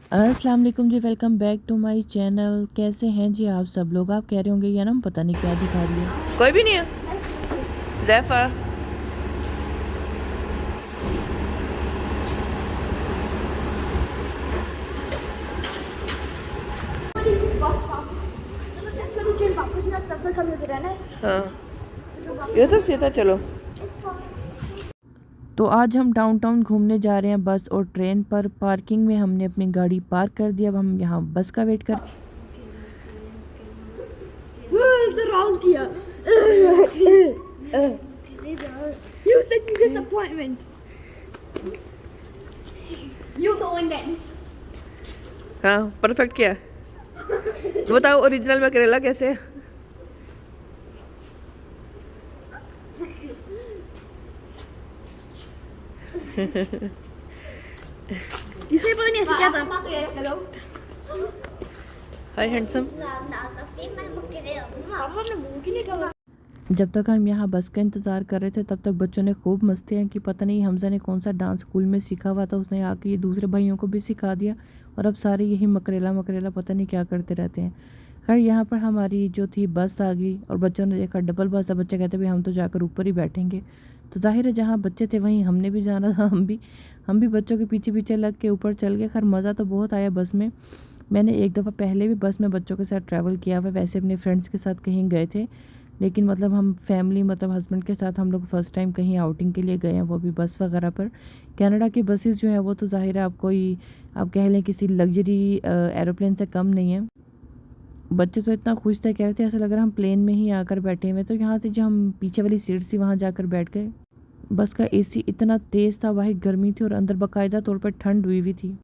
अस्सलाम वालेकुम जी, welcome back to my channel. कैसे हैं जी आप सब लोग? आप कह रहे होंगे ये ना पता नहीं क्या दिखा रही है। कोई भी नहीं है जैफा। वापस ना तब तक हमें उधर रहना है। हाँ ये सब सीधा चलो। तो आज हम डाउनटाउन घूमने जा रहे हैं बस और ट्रेन पर। पार्किंग में हमने अपनी गाड़ी पार्क कर दी। अब हम यहाँ बस का वेट कर। wrong किया। You said you disappointment. You the one that. हाँ परफेक्ट किया। बताओ ओरिजिनल में करेला कैसे? You said पता नहीं ऐसे क्या था। Hello. हाय हैंडसम। जब तक हम यहाँ बस का इंतज़ार कर रहे थे तब तक बच्चों ने खूब मस्तियाँ की। पता नहीं हमजा ने कौन सा डांस स्कूल में सीखा हुआ था, उसने आके ये दूसरे भाइयों को भी सिखा दिया। और अब सारे यही मकरेला मकरेला पता नहीं क्या करते रहते हैं। खैर यहाँ पर हमारी जो थी बस आ गई और बच्चों ने देखा डबल बस था। बच्चे कहते भाई हम तो जाकर ऊपर ही बैठेंगे। तो जाहिर है जहाँ बच्चे थे वहीं हमने भी जाना था। हम भी बच्चों के पीछे पीछे लग के ऊपर चल गए। खैर मज़ा तो बहुत आया बस में। मैंने एक दफ़ा पहले भी बस में बच्चों के साथ ट्रैवल किया हुआ, वैसे अपने फ्रेंड्स के साथ कहीं गए थे। लेकिन मतलब हम फैमिली मतलब हस्बैंड के साथ हम लोग फ़र्स्ट टाइम कहीं आउटिंग के लिए गए हैं, वो भी बस वगैरह पर। कनाडा की बसेस जो हैं वो तो ज़ाहिर है आपको ही आप कह लें किसी लग्जरी एरोप्लेन से कम नहीं है। बच्चे तो इतना खुश थे, कह रहे थे ऐसा लग रहा हम प्लेन में ही आकर बैठे हुए। तो यहाँ से जो हम पीछे वाली सीट थी वहाँ जाकर बैठ गए। बस का एसी इतना तेज़ था, वाहिद गर्मी थी और अंदर बाकायदा तौर पर ठंड हुई थी।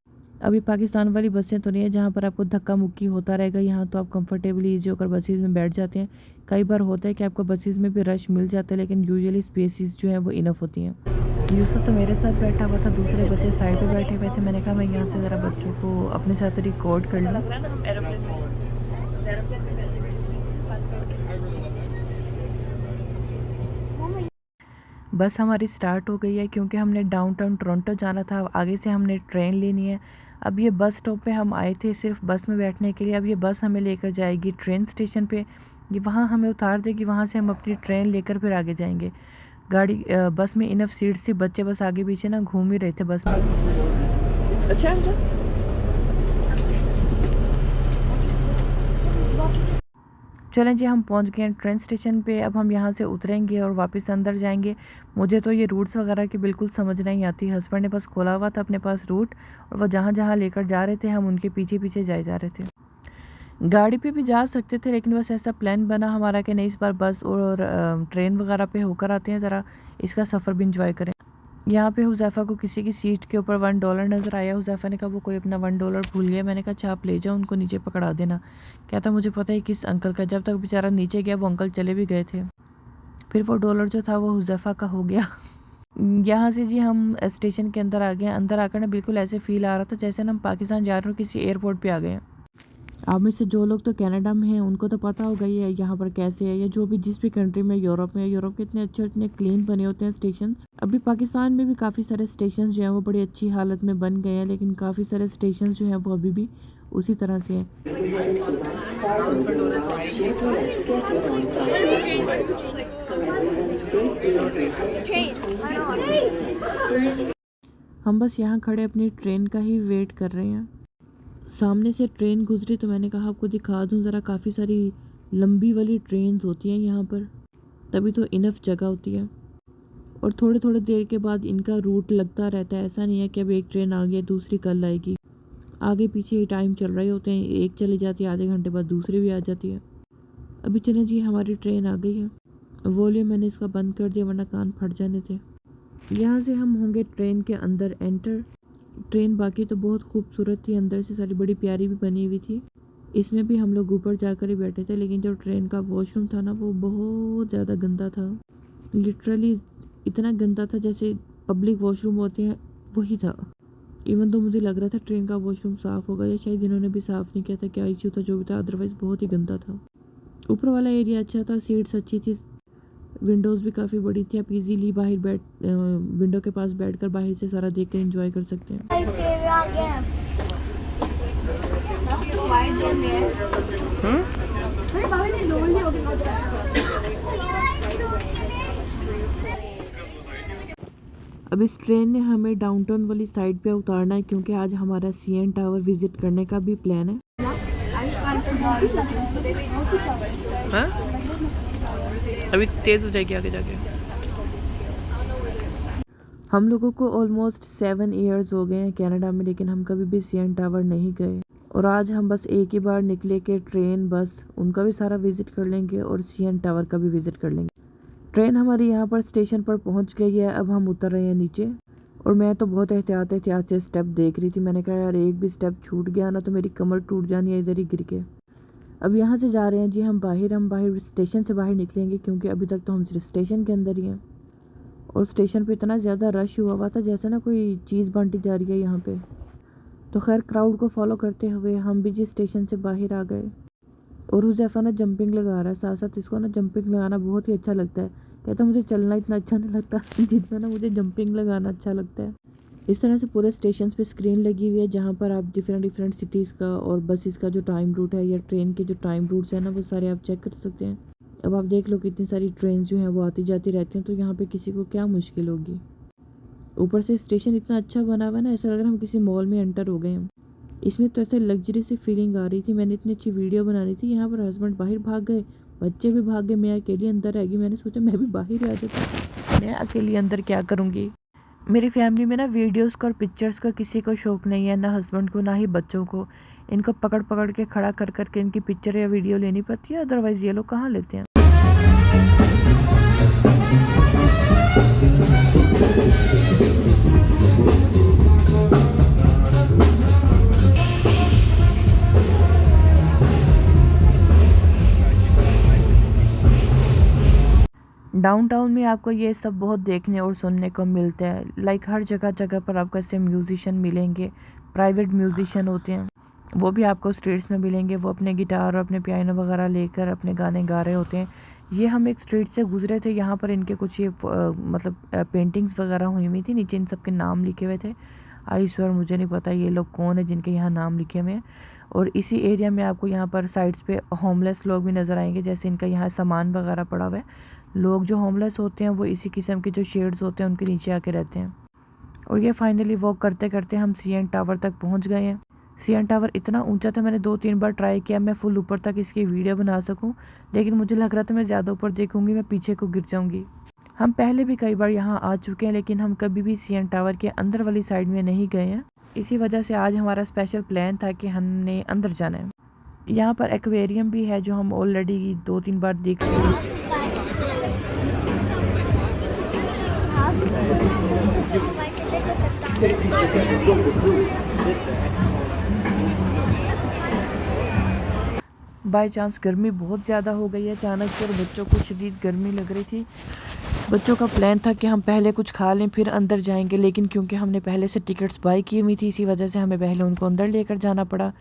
अभी पाकिस्तान वाली बसें तो नहीं है जहाँ पर आपको धक्का मुक्की होता रहेगा। यहाँ तो आप कंफर्टेबली ईजी होकर बसेस में बैठ जाते हैं। कई बार होता है कि आपको बसेस में भी रश मिल जाता है, लेकिन यूजुअली स्पेसिस जो हैं वो इनफ होती हैं। यूसुफ तो मेरे साथ बैठा हुआ था, दूसरे बच्चे साइड पे बैठे हुए थे। मैंने कहा मैं यहाँ से ज़रा बच्चों को अपने साथ रिकॉर्ड कर लूँ। लग रहा है ना हम एरोप्लेन में। एरोप्लेन में पैसे बस हमारी स्टार्ट हो गई है क्योंकि हमने डाउनटाउन टोरंटो जाना था। आगे से हमने ट्रेन लेनी है। अब ये बस स्टॉप पे हम आए थे सिर्फ बस में बैठने के लिए। अब ये बस हमें लेकर जाएगी ट्रेन स्टेशन पे। ये वहाँ हमें उतार देगी, वहाँ से हम अपनी ट्रेन लेकर फिर आगे जाएंगे। बस में इनफ सीट्स थी, बच्चे बस आगे पीछे ना घूम ही रहे थे बस में। अच्छा है। चलें जी, हम पहुंच गए हैं ट्रेन स्टेशन पे। अब हम यहाँ से उतरेंगे और वापस अंदर जाएंगे। मुझे तो ये रूट्स वगैरह की बिल्कुल समझ नहीं आती। हस्बैंड ने बस खोला हुआ था अपने पास रूट और वो जहाँ जहाँ लेकर जा रहे थे हम उनके पीछे पीछे जाए जा रहे थे। गाड़ी पे भी जा सकते थे लेकिन बस ऐसा प्लान बना हमारा कि नहीं, इस बार बस और ट्रेन वगैरह पे होकर आते हैं, ज़रा इसका सफ़र भी इंजॉय करें। यहाँ पे हुज़ैफ़ा को किसी की सीट के ऊपर $1 नज़र आया। हुज़ैफ़ा ने कहा वो कोई अपना $1 भूल गया। मैंने कहा अच्छा आप ले जाओ, उनको नीचे पकड़ा देना। कहता मुझे पता है किस अंकल का। जब तक बेचारा नीचे गया वो अंकल चले भी गए थे। फिर वो डॉलर जो था वो हुज़ैफ़ा का हो गया। यहाँ से जी हम स्टेशन के अंदर आ गए। अंदर आकर ना बिल्कुल ऐसे फ़ील आ रहा था जैसे ना हम पाकिस्तान जा रहे हो, किसी एयरपोर्ट पे आ गए हैं। आप में से जो लोग तो कनाडा में हैं उनको तो पता होगा ये यहाँ पर कैसे है, या जो भी जिस भी कंट्री में यूरोप में, यूरोप के इतने अच्छे इतने क्लीन बने होते हैं स्टेशन। अभी पाकिस्तान में भी काफ़ी सारे स्टेशन जो हैं वो बड़ी अच्छी हालत में बन गए हैं, लेकिन काफ़ी सारे स्टेशन जो हैं वो अभी भी उसी तरह से हैं। हम बस यहाँ खड़े अपनी ट्रेन का ही वेट कर रहे हैं। सामने से ट्रेन गुजरी तो मैंने कहा आपको दिखा दूं ज़रा। काफ़ी सारी लंबी वाली ट्रेन्स होती हैं यहाँ पर, तभी तो इनफ जगह होती है। और थोड़े थोड़े देर के बाद इनका रूट लगता रहता है। ऐसा नहीं है कि अब एक ट्रेन आ गई दूसरी कल आएगी। आगे पीछे ही टाइम चल रहे होते हैं, एक चली जाती है आधे घंटे बाद दूसरी भी आ जाती है। अभी चलें जी, हमारी ट्रेन आ गई है। वॉल्यूम मैंने इसका बंद कर दिया वरना कान फट जाने थे। यहाँ से हम होंगे ट्रेन के अंदर एंटर। ट्रेन बाकी तो बहुत खूबसूरत थी, अंदर से सारी बड़ी प्यारी भी बनी हुई थी। इसमें भी हम लोग ऊपर जाकर ही बैठे थे, लेकिन जो ट्रेन का वॉशरूम था ना वो बहुत ज़्यादा गंदा था। लिटरली इतना गंदा था जैसे पब्लिक वॉशरूम होते हैं वही था। इवन तो मुझे लग रहा था ट्रेन का वॉशरूम साफ़ होगा, या शायद इन्होंने भी साफ़ नहीं किया था, क्या इशू था जो भी था, अदरवाइज़ बहुत ही गंदा था। ऊपर वाला एरिया अच्छा था, सीट्स अच्छी थी, विंडोज़ भी काफ़ी बड़ी थी। आप इजीली बाहर विंडो के पास बैठकर बाहर से सारा देख कर एंजॉय कर सकते हैं। अब इस ट्रेन ने हमें डाउनटाउन वाली साइड पे उतारना है क्योंकि आज हमारा सीएन टावर विजिट करने का भी प्लान है। हाँ अभी तेज हो जाएगी आगे जाके। हम लोगों को ऑलमोस्ट 7 ईयर्स हो गए हैं कनाडा में, लेकिन हम कभी भी सीएन टावर नहीं गए। और आज हम बस एक ही बार निकले कि ट्रेन बस उनका भी सारा विजिट कर लेंगे और सीएन टावर का भी विजिट कर लेंगे। ट्रेन हमारी यहाँ पर स्टेशन पर पहुँच गई है। अब हम उतर रहे हैं नीचे और मैं तो बहुत एहतियात से स्टेप देख रही थी। मैंने कहा यार एक भी स्टेप छूट गया ना तो मेरी कमर टूट जानी है इधर ही गिर के। अब यहाँ से जा रहे हैं जी हम बाहर स्टेशन से बाहर निकलेंगे क्योंकि अभी तक तो हम सिर्फ स्टेशन के अंदर ही हैं। और स्टेशन पे इतना ज़्यादा रश हुआ था जैसे ना कोई चीज़ बांटी जा रही है यहाँ पे। तो खैर क्राउड को फॉलो करते हुए हम भी जी स्टेशन से बाहर आ गए। और हुज़ैफा ना जंपिंग लगा रहा है, साथ साथ इसको ना जंपिंग लगाना बहुत ही अच्छा लगता है। कहता मुझे चलना इतना अच्छा नहीं लगता जितना ना मुझे जंपिंग लगाना अच्छा लगता है। इस तरह से पूरे स्टेशन पे स्क्रीन लगी हुई है जहाँ पर आप डिफरेंट सिटीज़ का और बसेस का जो टाइम रूट है या ट्रेन के जो टाइम रूट्स है ना वो सारे आप चेक कर सकते हैं। अब आप देख लो कितनी सारी ट्रेन जो हैं वो आती जाती रहती हैं, तो यहाँ पे किसी को क्या मुश्किल होगी। ऊपर से स्टेशन इतना अच्छा बना हुआ है ना, ऐसा लग रहा है हम किसी मॉल में एंटर हो गए हैं। इसमें तो ऐसे लग्जरी सी फीलिंग आ रही थी। मैंने इतनी अच्छी वीडियो बनानी थी, यहाँ पर हस्बैंड बाहर भाग गए, बच्चे भी भाग गए, मैं अकेली अंदर रह गई। मैंने सोचा मैं भी बाहर ही आ जाती, मैं अकेली अंदर क्या करूँगी। मेरी फैमिली में ना वीडियोस का और पिक्चर्स का किसी को शौक़ नहीं है, ना हस्बैंड को ना ही बच्चों को। इनको पकड़ पकड़ के खड़ा कर कर के इनकी पिक्चर या वीडियो लेनी पड़ती है, अदरवाइज़ ये लोग कहाँ लेते हैं। डाउनटाउन में आपको ये सब बहुत देखने और सुनने को मिलता है। लाइक हर जगह जगह पर आपको ऐसे म्यूजिशियन मिलेंगे, प्राइवेट म्यूजिशियन होते हैं, वो भी आपको स्ट्रीट्स में मिलेंगे। वो अपने गिटार और अपने पियानो वगैरह लेकर अपने गाने गा रहे होते हैं। ये हम एक स्ट्रीट से गुजरे थे, यहाँ पर इनके कुछ ये मतलब पेंटिंग्स वगैरह हुई हुई थी, नीचे इन सब के नाम लिखे हुए थे। आई स्वेयर मुझे नहीं पता ये लोग कौन है जिनके यहाँ नाम लिखे हुए हैं। और इसी एरिया में आपको यहाँ पर साइड्स पे होमलेस लोग भी नज़र आएंगे, जैसे इनका यहाँ सामान वगैरह पड़ा हुआ है। लोग जो होमलेस होते हैं वो इसी किस्म के जो शेड्स होते हैं उनके नीचे आके रहते हैं। और ये फाइनली वॉक करते करते हम सीएन टावर तक पहुँच गए हैं। सीएन टावर इतना ऊंचा था, मैंने 2-3 बार ट्राई किया मैं फुल ऊपर तक इसकी वीडियो बना सकूं, लेकिन मुझे लग रहा था मैं ज़्यादा ऊपर देखूंगी मैं पीछे को गिर जाऊंगी। हम पहले भी कई बार यहाँ आ चुके हैं, लेकिन हम कभी भी सीएन टावर के अंदर वाली साइड में नहीं गए हैं। इसी वजह से आज हमारा स्पेशल प्लान था कि हमने अंदर जाना है। यहाँ पर एक्वेरियम भी है जो हम ऑलरेडी 2-3 बार देख चुके हैं। बाय चांस गर्मी बहुत ज़्यादा हो गई है अचानक से, और बच्चों को शदीद गर्मी लग रही थी। बच्चों का प्लान था कि हम पहले कुछ खा लें फिर अंदर जाएंगे, लेकिन क्योंकि हमने पहले से टिकट्स बाई की हुई थी इसी वजह से हमें पहले उनको अंदर लेकर जाना पड़ा।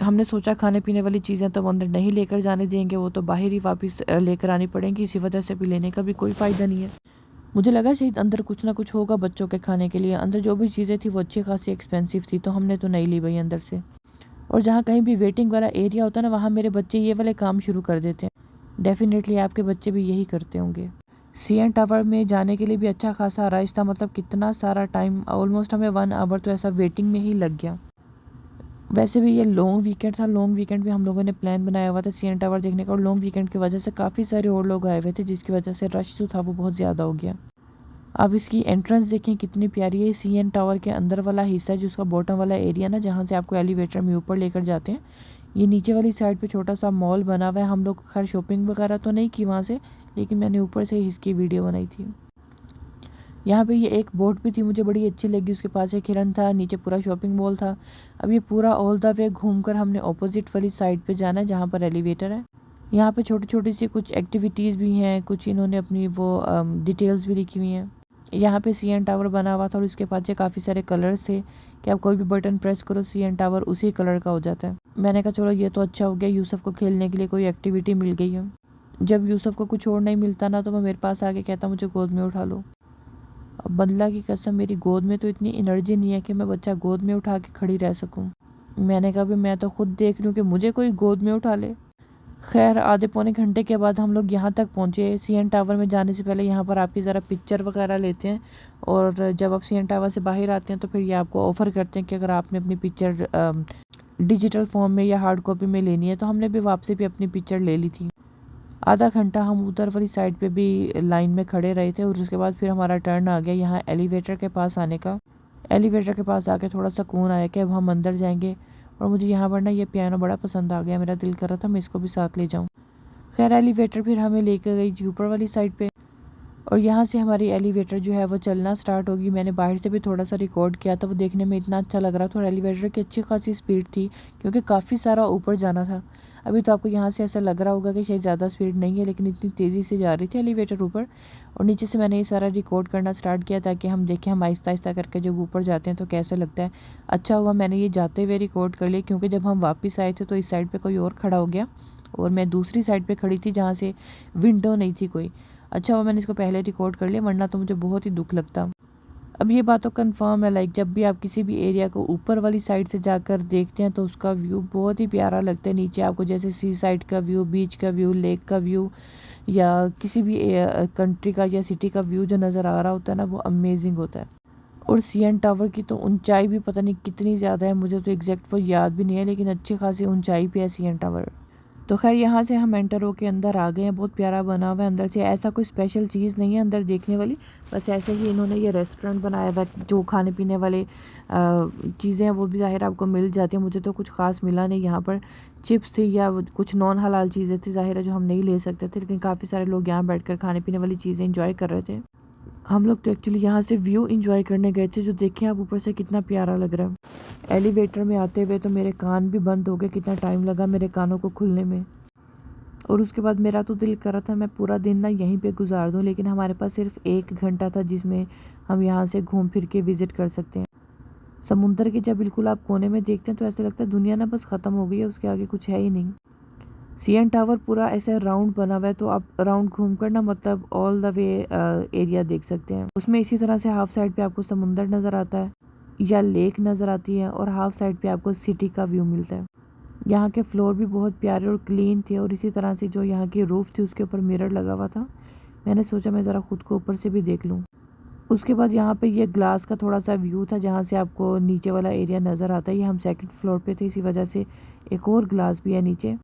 हमने सोचा खाने पीने वाली चीज़ें तो अंदर नहीं लेकर जाने देंगे, वो तो बाहर ही वापस लेकर आनी पड़ेंगी, इसी वजह से भी लेने का भी कोई फ़ायदा नहीं है। मुझे लगा शायद अंदर कुछ ना कुछ होगा बच्चों के खाने के लिए। अंदर जो भी चीज़ें थी वो अच्छी खासी एक्सपेंसिव थी, तो हमने तो नहीं ली भाई अंदर से। और जहाँ कहीं भी वेटिंग वाला एरिया होता है ना, वहाँ मेरे बच्चे ये वाले काम शुरू कर देते हैं। डेफिनेटली आपके बच्चे भी यही करते होंगे। सीएन टावर में जाने के लिए भी अच्छा खासा रश था, मतलब कितना सारा टाइम, ऑलमोस्ट हमें 1 आवर तो ऐसा वेटिंग में ही लग गया। वैसे भी ये लॉन्ग वीकेंड था, लॉन्ग वीकेंड भी हम लोगों ने प्लान बनाया हुआ था सीएन टावर देखने का, और लॉन्ग वीकेंड की वजह से काफ़ी सारे और लोग आए हुए थे, जिसकी वजह से रश जो था वो बहुत ज़्यादा हो गया। अब इसकी एंट्रेंस देखें कितनी प्यारी है। सीएन टावर के अंदर वाला हिस्सा है जो उसका बॉटम वाला एरिया ना, जहाँ से आपको एलिवेटर में ऊपर लेकर जाते हैं। ये नीचे वाली साइड पे छोटा सा मॉल बना हुआ है। हम लोग खैर शॉपिंग वगैरह तो नहीं की वहाँ से, लेकिन मैंने ऊपर से ही इसकी वीडियो बनाई थी। यहाँ पे ये एक बोट भी थी, मुझे बड़ी अच्छी लगी। उसके पास एक हिरन था, नीचे पूरा शॉपिंग मॉल था। अब ये पूरा ऑल द वे घूमकर हमने ऑपोजिट वाली साइड पे जाना है जहाँ पर एलिवेटर है। यहाँ पे छोटी छोटी सी कुछ एक्टिविटीज़ भी हैं, कुछ इन्होंने अपनी वो डिटेल्स भी लिखी हुई हैं। यहाँ पे सीएन टावर बना हुआ था और उसके पास काफ़ी सारे कलर्स थे कि आप कोई भी बटन प्रेस करो सीएन टावर उसी कलर का हो जाता है। मैंने कहा चलो ये तो अच्छा हो गया, यूसुफ को खेलने के लिए कोई एक्टिविटी मिल गई है। जब यूसुफ को कुछ और नहीं मिलता ना, तो वो मेरे पास आके कहता मुझे गोद में उठा लो। अब बदला की कसम, मेरी गोद में तो इतनी एनर्जी नहीं है कि मैं बच्चा गोद में उठा के खड़ी रह सकूं। मैंने कहा भी मैं तो खुद देख लूँ कि मुझे कोई गोद में उठा ले। खैर आधे पौने घंटे के बाद हम लोग यहाँ तक पहुँचे। सीएन टावर में जाने से पहले यहाँ पर आपकी ज़रा पिक्चर वगैरह लेते हैं, और जब आप सीएन टावर से बाहर आते हैं तो फिर ये आपको ऑफ़र करते हैं कि अगर आपने अपनी पिक्चर डिजिटल फॉर्म में या हार्ड कॉपी में लेनी है। तो हमने भी वापसी भी अपनी पिक्चर ले ली थी। आधा घंटा हम उधर वाली साइड पे भी लाइन में खड़े रहे थे, और उसके बाद फिर हमारा टर्न आ गया यहाँ एलिवेटर के पास आने का। एलिवेटर के पास आके थोड़ा सुकून आया कि अब हम अंदर जाएंगे, और मुझे यहाँ पर ना ये पियानो बड़ा पसंद आ गया। मेरा दिल कर रहा था मैं इसको भी साथ ले जाऊँ। खैर एलिवेटर फिर हमें लेकर गई जी ऊपर वाली साइड पे, और यहाँ से हमारी एलिवेटर जो है वो चलना स्टार्ट होगी। मैंने बाहर से भी थोड़ा सा रिकॉर्ड किया था, वो देखने में इतना अच्छा लग रहा था, और एलिवेटर की अच्छी खासी स्पीड थी क्योंकि काफ़ी सारा ऊपर जाना था। अभी तो आपको यहाँ से ऐसा लग रहा होगा कि शायद ज़्यादा स्पीड नहीं है, लेकिन इतनी तेज़ी से जा रही थी एलिवेटर ऊपर। और नीचे से मैंने ये सारा रिकॉर्ड करना स्टार्ट किया ताकि हम देखें हम आहिस्ता आहिस्ता करके जब ऊपर जाते हैं तो कैसा लगता है। अच्छा हुआ मैंने ये जाते हुए रिकॉर्ड कर लिया, क्योंकि जब हम वापस आए थे तो इस साइड पर कोई और खड़ा हो गया और मैं दूसरी साइड पर खड़ी थी जहाँ से विंडो नहीं थी कोई। अच्छा हुआ मैंने इसको पहले रिकॉर्ड कर लिया, वरना तो मुझे बहुत ही दुख लगता। अब ये बात तो कन्फर्म है, लाइक जब भी आप किसी भी एरिया को ऊपर वाली साइड से जाकर देखते हैं तो उसका व्यू बहुत ही प्यारा लगता है। नीचे आपको जैसे सी साइड का व्यू, बीच का व्यू, लेक का व्यू, या किसी भी कंट्री का या सिटी का व्यू जो नज़र आ रहा होता है ना, वो अमेजिंग होता है। और सीएन टावर की तो ऊंचाई भी पता नहीं कितनी ज़्यादा है, मुझे तो एग्जैक्ट वो याद भी नहीं है, लेकिन अच्छी खासी ऊंचाई पे है सीएन टावर। तो खैर यहाँ से हम एंटर होके अंदर आ गए हैं। बहुत प्यारा बना हुआ है अंदर से, ऐसा कोई स्पेशल चीज़ नहीं है अंदर देखने वाली, बस ऐसे ही इन्होंने ये रेस्टोरेंट बनाया हुआ है। जो खाने पीने वाले चीज़ें हैं वो भी ज़ाहिर आपको मिल जाती हैं। मुझे तो कुछ खास मिला नहीं यहाँ पर। चिप्स थी या कुछ नॉन हलाल चीज़ें थी ज़ाहिर है जो हम नहीं ले सकते थे, लेकिन काफ़ी सारे लोग यहाँ बैठ खाने पीने वाली चीज़ें इंजॉय कर रहे थे। हम लोग तो एक्चुअली यहाँ से व्यू इंजॉय करने गए थे, जो देखें आप ऊपर से कितना प्यारा लग रहा है। एलिवेटर में आते हुए तो मेरे कान भी बंद हो गए, कितना टाइम लगा मेरे कानों को खुलने में। और उसके बाद मेरा तो दिल कर रहा था मैं पूरा दिन ना यहीं पे गुजार दूं, लेकिन हमारे पास सिर्फ 1 घंटा था जिसमें हम यहाँ से घूम फिर के विज़िट कर सकते हैं। समुंदर के जब बिल्कुल आप कोने में देखते हैं तो ऐसा लगता है दुनिया ना बस ख़त्म हो गई है, उसके आगे कुछ है ही नहीं। सीएन टावर पूरा ऐसे राउंड बना हुआ है, तो आप राउंड घूम कर ना मतलब ऑल द वे एरिया देख सकते हैं। उसमें इसी तरह से हाफ साइड पे आपको समुंदर नज़र आता है या लेक नज़र आती है, और हाफ साइड पे आपको सिटी का व्यू मिलता है। यहाँ के फ्लोर भी बहुत प्यारे और क्लीन थे, और इसी तरह से जो यहाँ की रूफ़ थी उसके ऊपर मिरर लगा हुआ था। मैंने सोचा मैं ज़रा खुद को ऊपर से भी देख लूँ। उसके बाद यहाँ पे ये ग्लास का थोड़ा सा व्यू था जहाँ से आपको नीचे वाला एरिया नज़र आता है। ये हम सेकंड फ्लोर पे थे, इसी वजह से एक और ग्लास भी है नीचे।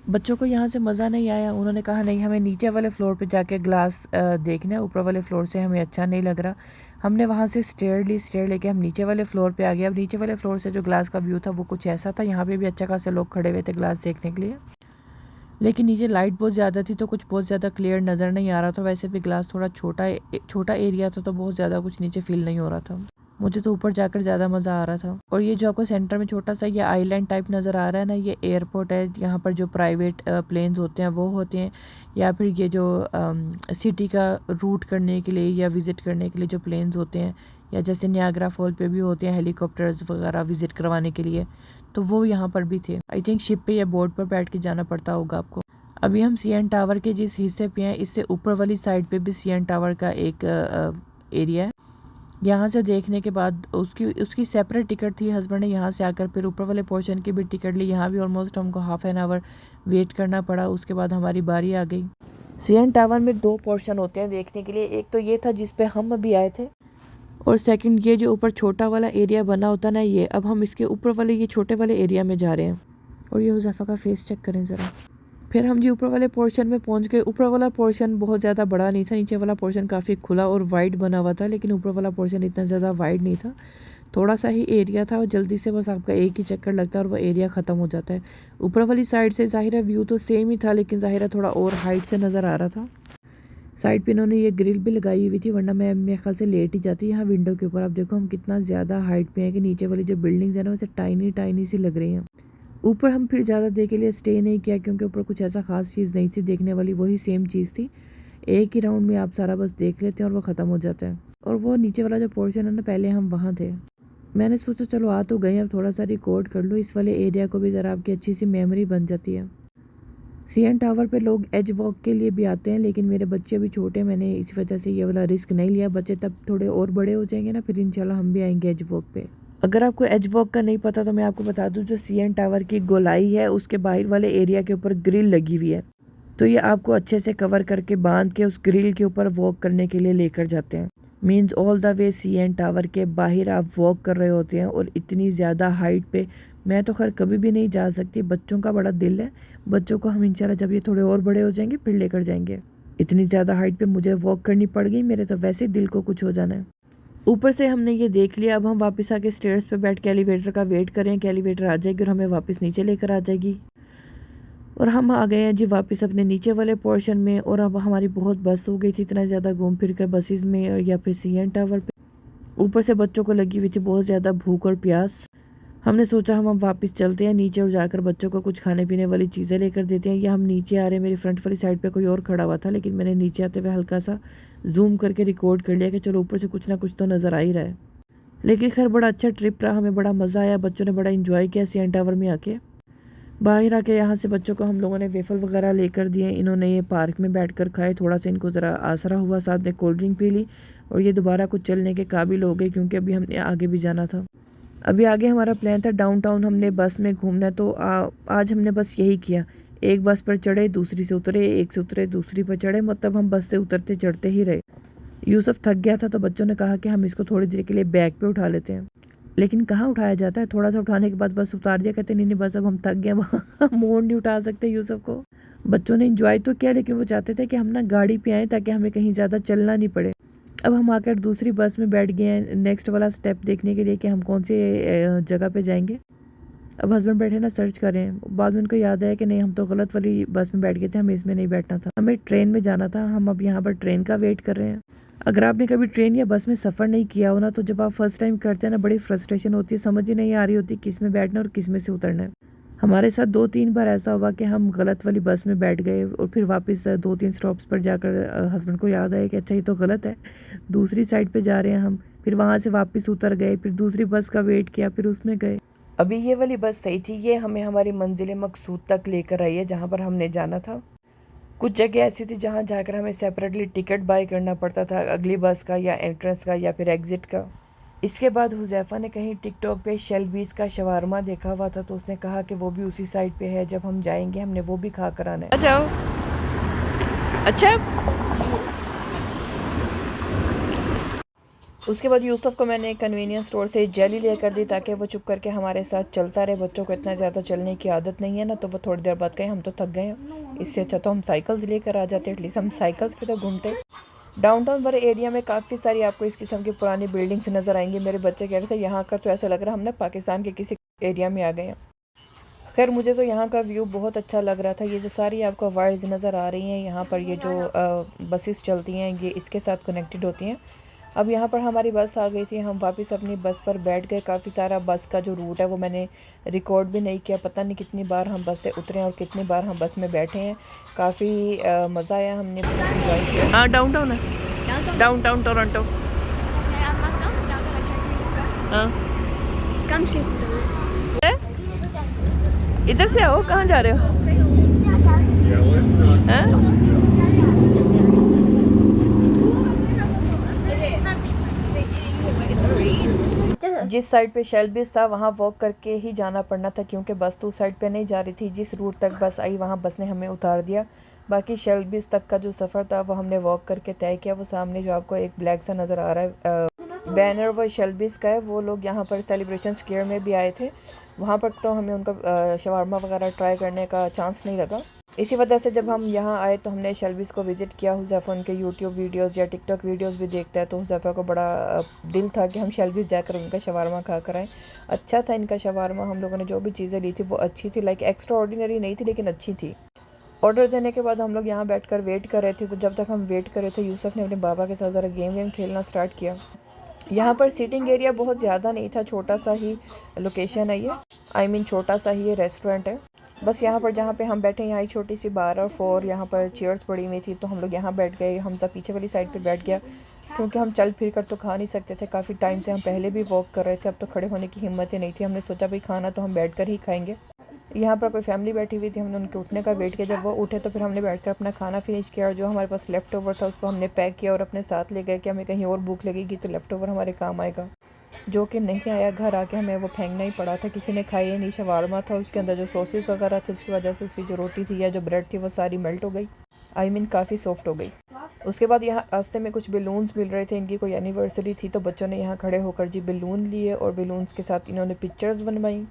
बच्चों को यहाँ से मज़ा नहीं आया, उन्होंने कहा नहीं हमें नीचे वाले फ्लोर पे जाके ग्लास देखना है, ऊपर वाले फ्लोर से हमें अच्छा नहीं लग रहा। हमने वहाँ से स्टेयर लेके हम नीचे वाले फ्लोर पे आ गए। अब नीचे वाले फ्लोर से जो ग्लास का व्यू था वो कुछ ऐसा था। यहाँ पे भी अच्छा खासे लोग खड़े हुए थे ग्लास देखने के लिए, लेकिन नीचे लाइट बहुत ज़्यादा थी तो कुछ बहुत ज़्यादा क्लियर नज़र नहीं आ रहा था। वैसे भी ग्लास थोड़ा छोटा एरिया था तो बहुत ज़्यादा कुछ नीचे फील नहीं हो रहा था। मुझे तो ऊपर जाकर ज़्यादा मज़ा आ रहा था। और ये जो आपको सेंटर में छोटा सा ये आइलैंड टाइप नज़र आ रहा है ना, ये एयरपोर्ट है। यहाँ पर जो प्राइवेट प्लेन्स होते हैं वो होते हैं, या फिर ये जो सिटी का रूट करने के लिए या विज़िट करने के लिए जो प्लेन्स होते हैं, या जैसे नियाग्रा फॉल पे भी होते हैं हेलीकॉप्टर्स वगैरह विज़िट करवाने के लिए, तो वो यहाँ पर भी थे। आई थिंक शिप पे या बोट पर बैठ के जाना पड़ता होगा आपको। अभी हम सीएन टावर के जिस हिस्से पे हैं, इससे ऊपर वाली साइड पे भी सीएन टावर का एक एरिया है। यहाँ से देखने के बाद उसकी सेपरेट टिकट थी। हस्बैंड ने यहाँ से आकर फिर ऊपर वाले पोर्शन की भी टिकट ली। यहाँ भी ऑलमोस्ट हमको हाफ एन आवर वेट करना पड़ा। उसके बाद हमारी बारी आ गई। सीएन टावर में 2 पोर्शन होते हैं देखने के लिए। एक तो ये था जिस पे हम अभी आए थे, और सेकंड ये जो ऊपर छोटा वाला एरिया बना होता ना, ये अब हम इसके ऊपर वाले ये छोटे वाले एरिया में जा रहे हैं। और ये हुज़ैफा का फेस चेक करें ज़रा। फिर हम जी ऊपर वाले पोर्शन में पहुंच गए। ऊपर वाला पोर्शन बहुत ज़्यादा बड़ा नहीं था, नीचे वाला पोर्शन काफ़ी खुला और वाइड बना हुआ था, लेकिन ऊपर वाला पोर्शन इतना ज़्यादा वाइड नहीं था। थोड़ा सा ही एरिया था और जल्दी से बस आपका एक ही चक्कर लगता है और वह एरिया ख़त्म हो जाता है। ऊपर वाली साइड से ज़ाहिर है व्यू तो सेम ही था, लेकिन ज़ाहिर है थोड़ा और हाइट से नज़र आ रहा था। साइड पे इन्होंने ये ग्रिल भी लगाई हुई थी, वरना मैं मेरे ख्याल से लेट ही जाती यहाँ विंडो के ऊपर। आप देखो हम कितना ज़्यादा हाइट पे हैं कि नीचे वाली जो बिल्डिंग्स है ना वैसे टाइनी सी लग रही हैं। ऊपर हम फिर ज़्यादा देर के लिए स्टे नहीं किया, क्योंकि ऊपर कुछ ऐसा ख़ास चीज़ नहीं थी देखने वाली। वही सेम चीज़ थी, एक ही राउंड में आप सारा बस देख लेते हैं और वो ख़त्म हो जाता है। और वो नीचे वाला जो पोर्शन है ना, पहले हम वहाँ थे। मैंने सोचा चलो आ तो गए, अब थोड़ा सा रिकॉर्ड कर लो इस वाले एरिया को भी, ज़रा आपकी अच्छी सी मेमोरी बन जाती है। सीएन टावर पे लोग एज वॉक के लिए भी आते हैं, लेकिन मेरे बच्चे अभी छोटे, मैंने इस वजह से ये वाला रिस्क नहीं लिया। बच्चे तब थोड़े और बड़े हो जाएंगे ना, फिर इंशाल्लाह हम भी आएंगे एज वॉक पे। अगर आपको एज वॉक का नहीं पता तो मैं आपको बता दूं, जो CN टावर की गोलाई है उसके बाहर वाले एरिया के ऊपर ग्रिल लगी हुई है, तो ये आपको अच्छे से कवर करके बांध के उस ग्रिल के ऊपर वॉक करने के लिए लेकर जाते हैं। Means all the way CN tower के बाहर आप वॉक कर रहे होते हैं, और इतनी ज़्यादा हाइट पे मैं तो खैर कभी भी नहीं जा सकती। बच्चों का बड़ा दिल है, बच्चों को हम इंशाल्लाह जब ये थोड़े और बड़े हो जाएंगे फिर लेकर जाएंगे। इतनी ज़्यादा हाइट पे मुझे वॉक करनी पड़ गई, मेरे तो वैसे दिल को कुछ हो जाना है। ऊपर से हमने ये देख लिया, अब हम वापस आके स्टेयर्स पे बैठ के एलिवेटर का वेट करें कि एलिवेटर आ जाएगी और हमें वापस नीचे लेकर आ जाएगी। और हम आ गए हैं जी वापस अपने नीचे वाले पोर्शन में। और अब हमारी बहुत बस हो गई थी, इतना ज़्यादा घूम फिर कर बसेस में या फिर CN टावर पे। ऊपर से बच्चों को लगी हुई थी बहुत ज़्यादा भूख और प्यास। हमने सोचा हम वापस चलते हैं नीचे और जाकर बच्चों को कुछ खाने पीने वाली चीज़ें लेकर देते हैं। या हम नीचे आ रहे हैं, मेरी फ्रंट वाली साइड पे कोई और खड़ा हुआ था, लेकिन मैंने नीचे आते हुए हल्का सा जूम करके रिकॉर्ड कर लिया कि चलो ऊपर से कुछ ना कुछ तो नज़र आ ही रहा है। लेकिन खैर बड़ा अच्छा ट्रिप रहा, हमें बड़ा मज़ा आया, बच्चों ने बड़ा इंजॉय किया CN टावर में आके। बाहर आके यहाँ से बच्चों को हम लोगों ने वेफल वगैरह लेकर दिए, इन्होंने ये पार्क में बैठकर खाए, थोड़ा सा इनको ज़रा आसरा हुआ, साहब ने कोल्ड ड्रिंक पी ली और ये दोबारा कुछ चलने के काबिल हो गए, क्योंकि अभी हमने आगे भी जाना था। अभी आगे हमारा प्लान था डाउनटाउन हमने बस में घूमना है, तो आज हमने बस यही किया। एक बस पर चढ़े, दूसरी से उतरे, एक से उतरे, दूसरी पर चढ़े, मतलब हम बस से उतरते चढ़ते ही रहे। यूसुफ थक गया था तो बच्चों ने कहा कि हम इसको थोड़ी देर के लिए बैग पे उठा लेते हैं, लेकिन कहाँ उठाया जाता है, थोड़ा सा उठाने के बाद बस उतार दिया, कहते नहीं नहीं बस अब हम थक गए, वहाँ मोड़ नहीं उठा सकते यूसुफ को। बच्चों ने एंजॉय तो किया, लेकिन वो चाहते थे कि हम ना गाड़ी पे आएँ ताकि हमें कहीं ज़्यादा चलना नहीं पड़े। अब हम आकर दूसरी बस में बैठ गए हैं नेक्स्ट वाला स्टेप देखने के लिए कि हम कौन सी जगह पे जाएंगे। अब हस्बैंड बैठे ना सर्च कर रहे हैं, बाद में उनको याद आया कि नहीं हम तो गलत वाली बस में बैठ गए थे, हमें इसमें नहीं बैठना था, हमें ट्रेन में जाना था। हम अब यहाँ पर ट्रेन का वेट कर रहे हैं। अगर आपने कभी ट्रेन या बस में सफ़र नहीं किया हो ना, तो जब आप फर्स्ट टाइम करते हैं ना, बड़ी फ्रस्ट्रेशन होती है, समझ ही नहीं आ रही होती किस में बैठना और किस में से उतरना है। हमारे साथ 2-3 बार ऐसा हुआ कि हम गलत वाली बस में बैठ गए और फिर वापस 2-3 स्टॉप्स पर जाकर हस्बैंड को याद आया कि अच्छा ये तो गलत है, दूसरी साइड पे जा रहे हैं हम। फिर वहाँ से वापस उतर गए, फिर दूसरी बस का वेट किया, फिर उसमें गए। अभी ये वाली बस सही थी, ये हमें हमारी मंजिल मकसूद तक लेकर आई है जहाँ पर हमने जाना था। कुछ जगह ऐसी थी जहाँ जाकर हमें सेपरेटली टिकट बाय करना पड़ता था, अगली बस का या एंट्रेंस का या फिर एग्ज़िट का। इसके बाद हुज़ैफ़ा ने कहीं टिकटॉक पे शेल बीस का शवारमा देखा हुआ था, तो उसने कहा कि वो भी उसी साइड पे है, जब हम जाएंगे हमने वो भी खा कर आना है। आ जाओ। अच्छा, उसके बाद यूसुफ को मैंने कन्वीनियंस स्टोर से जेली लेकर दी ताकि वो चुप करके हमारे साथ चलता रहे। बच्चों को इतना ज़्यादा चलने की आदत नहीं है ना, तो वो थोड़ी देर बाद कहें हम तो थक गए हैं, इससे अच्छा तो हम साइकिल्स लेकर आ जाते, एटलीस्ट हम साइकिल्स पे तो घूमते। डाउनटाउन वाले एरिया में काफ़ी सारी आपको इस किस्म की पुरानी बिल्डिंग्स नज़र आएंगी। मेरे बच्चे कह रहे थे यहाँ कर तो ऐसा लग रहा है हमने पाकिस्तान के किसी एरिया में आ गए हैं। खैर मुझे तो यहाँ का व्यू बहुत अच्छा लग रहा था। ये जो सारी आपको वायर्स नज़र आ रही हैं, यहाँ पर ये जो बसेस चलती हैं ये इसके साथ कनेक्टेड होती हैं। अब यहाँ पर हमारी बस आ गई थी, हम वापस अपनी बस पर बैठ गए। काफ़ी सारा बस का जो रूट है वो मैंने रिकॉर्ड भी नहीं किया, पता नहीं कितनी बार हम बस से उतरे हैं और कितनी बार हम बस में बैठे हैं। काफ़ी मज़ा आया, हमने बहुत इन्जॉय किया। हाँ डाउनटाउन है, डाउनटाउन टोरंटो। हाँ कम से इधर से आओ, कहाँ जा रहे हो? हाँ? जिस साइड पे शेल्बिस था वहाँ वॉक करके ही जाना पड़ना था, क्योंकि बस तो उस साइड पे नहीं जा रही थी। जिस रूट तक बस आई वहाँ बस ने हमें उतार दिया। बाकी शेल्बिस तक का जो सफ़र था वो हमने वॉक करके तय किया। वो सामने जो आपको एक ब्लैक सा नज़र आ रहा है बैनर, वो शेल्बिस का है। वो लोग यहाँ पर सेलिब्रेशन स्क्वायर में भी आए थे, वहाँ पर तो हमें उनका शवारमा वगैरह ट्राई करने का चांस नहीं लगा। इसी वजह से जब हम यहाँ आए तो हमने शेल्बिस को विज़िट किया। हुज़ैफ़ा उनके यूट्यूब वीडियोस या टिकटॉक वीडियोस भी देखता है, तो हुज़ैफ़ा को बड़ा दिल था कि हम शेल्बिस जाकर उनका शवारमा खा कर आएँ। अच्छा था इनका शवारमा, हम लोगों ने जो भी चीज़ें ली थी वो अच्छी थी, लाइक एक्स्ट्रा ऑर्डिनरी नहीं थी लेकिन अच्छी थी। ऑर्डर देने के बाद हम लोग यहाँ बैठकर वेट कर रहे थे। तो जब तक हम वेट कर रहे थे यूसुफ ने अपने बाबा के साथ ज़रा गेम वेम खेलना स्टार्ट किया। यहाँ पर सीटिंग एरिया बहुत ज़्यादा नहीं था, छोटा सा ही लोकेशन है ये, छोटा सा ही ये रेस्टोरेंट है। बस यहाँ पर जहाँ पे हम बैठे यहाँ एक छोटी सी बार और 4 यहाँ पर चेयर्स पड़ी हुई थी, तो हम लोग यहाँ बैठ गए। हमजा पीछे वाली साइड पे बैठ गया, क्योंकि हम चल फिर कर तो खा नहीं सकते थे। काफ़ी टाइम से हम पहले भी वॉक कर रहे थे, अब तो खड़े होने की हिम्मत ही नहीं थी। हमने सोचा भाई खाना तो हम बैठ कर ही खाएँगे। यहाँ पर कोई फैमिली बैठी हुई थी, हमने उनके उठने का वेट किया। जब वो उठे तो फिर हमने बैठकर अपना खाना फिनिश किया, और जो हमारे पास लेफ़्ट ओवर था उसको हमने पैक किया और अपने साथ ले गए कि हमें कहीं और भूख लगेगी तो लेफ़्ट ओवर हमारे काम आएगा। जो कि नहीं आया। घर आके हमें वो फेंकना ही पड़ा था, किसी ने खाई नहीं। शवारमा था, उसके अंदर जो सॉसेस वगैरह थे उसकी वजह से उसकी जो रोटी थी या जो ब्रेड थी वो सारी मेल्ट हो गई, आई मीन काफ़ी सॉफ्ट हो गई। उसके बाद यहाँ रास्ते में कुछ बलून्स मिल रहे थे, इनकी कोई एनिवर्सरी थी, तो बच्चों ने यहाँ खड़े होकर जी बलून लिए और बलून्स के साथ इन्होंने पिक्चर्स बनवाई।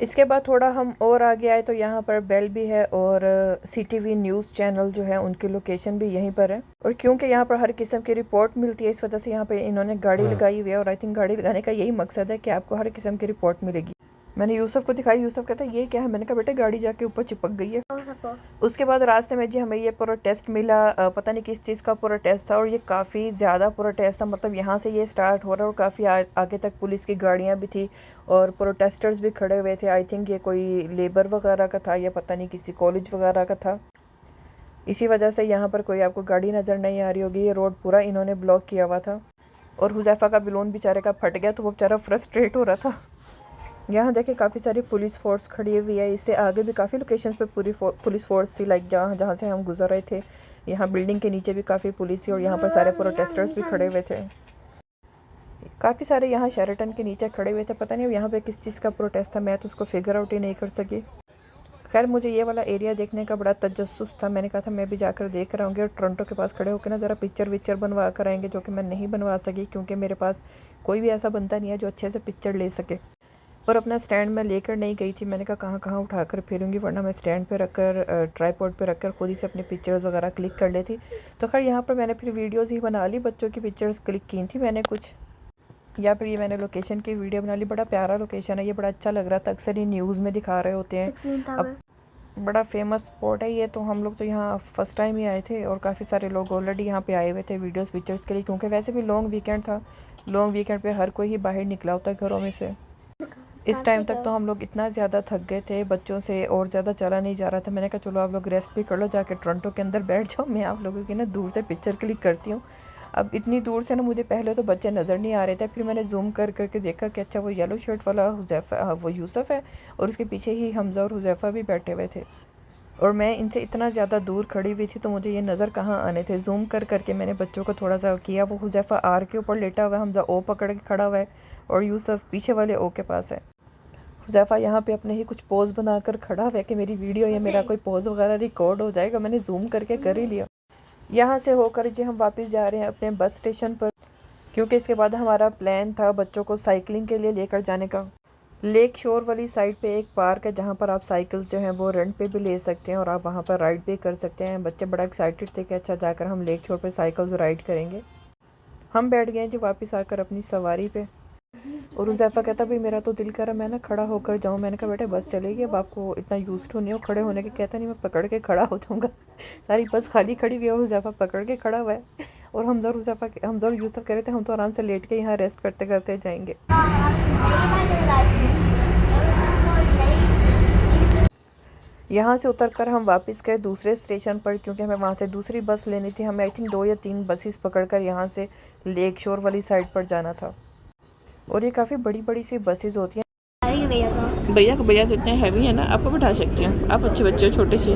इसके बाद थोड़ा हम और आगे आए तो यहाँ पर बेल भी है और CTV न्यूज़ चैनल जो है उनकी लोकेशन भी यहीं पर है। और क्योंकि यहाँ पर हर किस्म की रिपोर्ट मिलती है, इस वजह से यहाँ पे इन्होंने गाड़ी लगाई हुई है। और आई थिंक गाड़ी लगाने का यही मकसद है कि आपको हर किस्म की रिपोर्ट मिलेगी। मैंने यूसुफ को दिखाई, यूसुफ कहता है ये क्या है, मैंने कहा बेटा गाड़ी जाके ऊपर चिपक गई है। उसके बाद रास्ते में जी हमें ये प्रोटेस्ट मिला, पता नहीं किस चीज़ का प्रोटेस्ट था और ये काफ़ी ज़्यादा प्रोटेस्ट था। मतलब यहाँ से ये स्टार्ट हो रहा है और काफ़ी आगे तक पुलिस की गाड़ियाँ भी थी और प्रोटेस्टर्स भी खड़े हुए थे। आई थिंक ये कोई लेबर वगैरह का था या पता नहीं किसी कॉलेज वगैरह का था। इसी वजह से यहाँ पर कोई आपको गाड़ी नज़र नहीं आ रही होगी। ये रोड पूरा इन्होंने ब्लॉक किया हुआ था और हुज़ैफा का बलून बेचारे का फट गया तो वो बेचारा फ्रस्ट्रेट हो रहा था। यहाँ देखें काफ़ी सारी पुलिस फोर्स खड़ी हुई है। इससे आगे भी काफ़ी लोकेशंस पे पूरी पुलिस फोर्स थी, लाइक जहाँ से हम गुजर रहे थे। यहाँ बिल्डिंग के नीचे भी काफ़ी पुलिस थी और यहाँ पर सारे प्रोटेस्टर्स भी खड़े हुए थे। काफ़ी सारे यहाँ शेराटन के नीचे खड़े हुए थे। पता नहीं अब यहाँ पे किस चीज़ का प्रोटेस्ट था, मैं तो उसको फिगर आउट ही नहीं कर सकी। खैर मुझे ये वाला एरिया देखने का बड़ा तजस्सुस था। मैंने कहा था मैं भी जाकर देख रहा हूँ और टोरंटो के पास खड़े होकर ना ज़रा पिक्चर बनवा कर आएंगे, जो कि मैं नहीं बनवा सकी क्योंकि मेरे पास कोई भी ऐसा बंदा नहीं है जो अच्छे से पिक्चर ले सके। और अपना स्टैंड मैं लेकर नहीं गई थी। मैंने कहा कहाँ उठाकर फिरूंगी, वरना मैं स्टैंड पे रखकर ट्राईपॉड पे रखकर खुद ही से अपनी पिक्चर्स वगैरह क्लिक कर लेती। तो खैर यहाँ पर मैंने फिर वीडियोस ही बना ली, बच्चों की पिक्चर्स क्लिक की थी मैंने कुछ, या फिर ये मैंने लोकेशन की वीडियो बना ली। बड़ा प्यारा लोकेशन है, ये बड़ा अच्छा लग रहा था। अक्सर ये न्यूज़ में दिखा रहे होते हैं। अब बड़ा फेमस स्पॉट है ये। तो हम लोग तो यहाँ फ़र्स्ट टाइम ही आए थे और काफ़ी सारे लोग ऑलरेडी यहाँ पे आए हुए थे वीडियोस पिक्चर्स के लिए, क्योंकि वैसे भी लॉन्ग वीकेंड था। लॉन्ग वीकेंड पे हर कोई ही बाहर निकला होता है घरों में से। इस टाइम तक तो हम लोग इतना ज़्यादा थक गए थे बच्चों से और ज़्यादा चला नहीं जा रहा था। मैंने कहा चलो आप लोग रेस्ट भी कर लो, जाके टोरंटो के अंदर बैठ जाओ, मैं आप लोगों की ना दूर से पिक्चर क्लिक करती हूँ। अब इतनी दूर से ना मुझे पहले तो बच्चे नज़र नहीं आ रहे थे, फिर मैंने जूम करके देखा कि अच्छा वो येलो शर्ट वाला हुज़ैफा, वो यूसुफ है और उसके पीछे ही हमज़ा और हुज़ैफा भी बैठे हुए थे। और मैं इनसे इतना ज़्यादा दूर खड़ी हुई थी तो मुझे ये नज़र कहाँ आने थे। जूम करके मैंने बच्चों को थोड़ा सा किया। वो हुज़ैफा आर के ऊपर लेटा हुआ है, हमज़ा ओ पकड़ के खड़ा हुआ है और यूसुफ पीछे वाले ओ के पास है। हुज़ैफा यहाँ पे अपने ही कुछ पोज़ बनाकर खड़ा हुआ है कि मेरी वीडियो या मेरा कोई पोज़ वगैरह रिकॉर्ड हो जाएगा। मैंने जूम करके कर ही लिया। यहाँ से होकर जी हम वापस जा रहे हैं अपने बस स्टेशन पर, क्योंकि इसके बाद हमारा प्लान था बच्चों को साइकिलिंग के लिए लेकर जाने का। लेक शोर वाली साइड पे एक पार्क है जहाँ पर आप साइकिल्स जो हैं वो रेंट पे भी ले सकते हैं और आप वहाँ पर राइड भी कर सकते हैं। बच्चे बड़ा एक्साइटेड थे कि अच्छा जाकर हम लेक शोर पे साइकिल्स राइड करेंगे। हम बैठ गए जी वापस आकर अपनी सवारी पे और हुज़ैफा कहता भाई मेरा तो दिल कर रहा मैं ना खड़ा होकर जाऊँ। मैंने कहा बेटा बस चलेगी, अब आपको इतना यूज़ टू नहीं हो खड़े होने के। कहता नहीं मैं पकड़ के खड़ा हो जाऊँगा। सारी बस खाली खड़ी हुई है और हुज़ैफा पकड़ के खड़ा हुआ है। और हमज़ा और यूसुफ कह रहे थे हम तो आराम से लेट के यहाँ रेस्ट करते करते जाएंगे। यहाँ से उतरकर हम वापस गए दूसरे स्टेशन पर, क्योंकि हमें वहाँ से दूसरी बस लेनी थी। हमें आई थिंक 2 या 3 बसेस पकड़कर यहाँ से लेक शोर वाली साइड पर जाना था। और ये काफ़ी बड़ी सी बसेस होती हैं। भैया तो इतने हैवी है ना, आपको बैठा सकते हैं। आप अच्छे बच्चे छोटे से।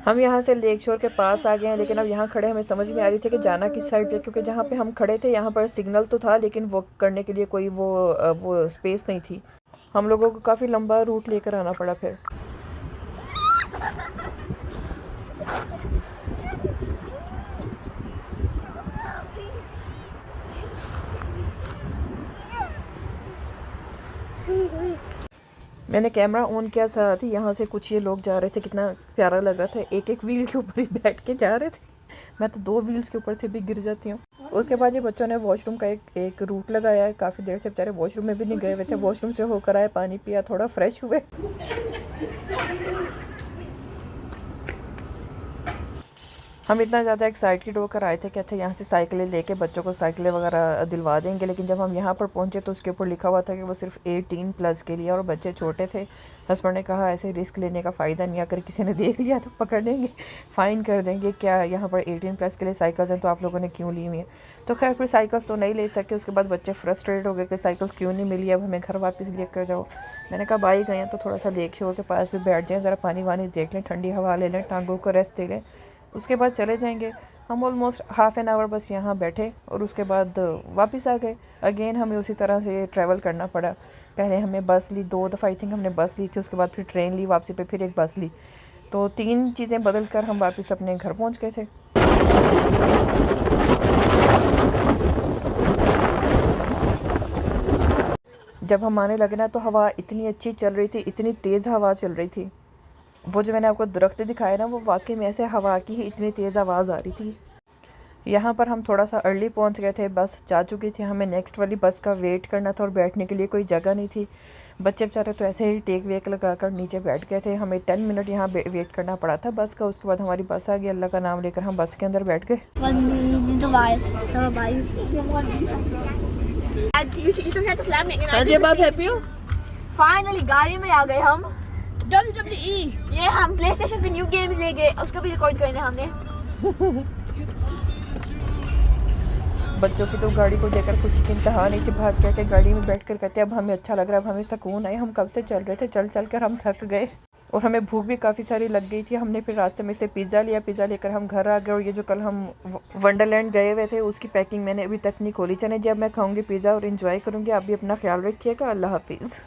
हम यहाँ से लेक शोर के पास आ गए हैं, लेकिन अब यहाँ खड़े हमें समझ नहीं आ रही थी कि जाना किस साइड पे, क्योंकि जहाँ पे हम खड़े थे यहाँ पर सिग्नल तो था लेकिन वो करने के लिए कोई वो स्पेस नहीं थी। हम लोगों को काफ़ी लंबा रूट लेकर आना पड़ा फिर। मैंने कैमरा ऑन किया साथ ही यहाँ से कुछ ये लोग जा रहे थे, कितना प्यारा लग रहा था, एक एक व्हील के ऊपर ही बैठ के जा रहे थे। मैं तो 2 व्हील्स के ऊपर से भी गिर जाती हूँ। उसके बाद ये बच्चों ने वॉशरूम का एक रूट लगाया है। काफ़ी देर से बेचारे वॉशरूम में भी नहीं गए हुए थे। वॉशरूम से होकर आए, पानी पिया, थोड़ा फ्रेश हुए। हम इतना ज़्यादा एक्साइटेड होकर आए थे कि अच्छा यहाँ से साइकिलें लेके बच्चों को साइकिलें वगैरह दिलवा देंगे, लेकिन जब हम यहाँ पर पहुँचे तो उसके ऊपर लिखा हुआ था कि वो सिर्फ 18+ के लिए और बच्चे छोटे थे। हस्बैंड ने कहा ऐसे रिस्क लेने का फ़ायदा नहीं, अगर किसी ने देख लिया तो पकड़ लेंगे, फ़ाइन कर देंगे। क्या यहाँ पर 18+ के लिए साइकिल्स हैं तो आप लोगों ने क्यों ली हुई हैं? तो खैर फिर साइकिल्स तो नहीं ले सके। उसके बाद बच्चे फ्रस्ट्रेट हो गए कि साइकिल्स क्यों नहीं मिली, अब हमें घर वापस लेकर जाओ। मैंने कहा भाई गए हैं तो थोड़ा सा लेक शोर के पास भी बैठ जाएँ, ज़रा पानी वानी देख लें, ठंडी हवा ले लें, टांगों को रेस्ट दे लें, उसके बाद चले जाएंगे। हम ऑलमोस्ट हाफ़ एन आवर बस यहाँ बैठे और उसके बाद वापस आ गए। अगेन हमें उसी तरह से ट्रैवल करना पड़ा। पहले हमने बस ली, 2 दफ़ा आई थिंक हमने बस ली थी, उसके बाद फिर ट्रेन ली वापसी पे, फिर एक बस ली। तो 3 चीज़ें बदल कर हम वापस अपने घर पहुँच गए थे। जब हम आने लगे ना तो हवा इतनी अच्छी चल रही थी, इतनी तेज़ हवा चल रही थी। वो जो मैंने आपको दरख्त दिखाया ना, वो वाकई में ऐसे हवा की ही इतनी तेज़ आवाज़ आ रही थी। यहाँ पर हम थोड़ा सा अर्ली पहुँच गए थे, बस जा चुकी थी, हमें नेक्स्ट वाली बस का वेट करना था और बैठने के लिए कोई जगह नहीं थी। बच्चे बेचारे तो ऐसे ही टेक वेक लगा कर नीचे बैठ गए थे। हमें 10 मिनट यहाँ वेट करना पड़ा था बस का। उसके बाद हमारी बस आ गई, अल्लाह का नाम लेकर हम बस के अंदर बैठ गए। फाइनली गाड़ी में आ गए हम। WWE ये हम प्ले स्टेशन पे न्यू गेम्स ले गए, उसका भी रिकॉर्ड करना हमने। बच्चों की तो गाड़ी को देखकर कुछ की इंतहा नहीं थी। भाग के गाड़ी में बैठकर कहते अब हमें अच्छा लग रहा है, अब हमें सुकून आया। हम कब से चल रहे थे, चल चल कर हम थक गए और हमें भूख भी काफ़ी सारी लग गई थी। हमने फिर रास्ते में से पिज़्ज़ा लिया, पिज़्ज़ा लेकर हम घर आ गए। और ये जो कल हम वंडरलैंड गए हुए थे उसकी पैकिंग मैंने अभी तक नहीं खोली। चले जी अब मैं खाऊंगी पिज़्ज़ा और इन्जॉय करूँगी। आप भी अपना ख्याल रखिएगा। अल्लाह हाफिज़।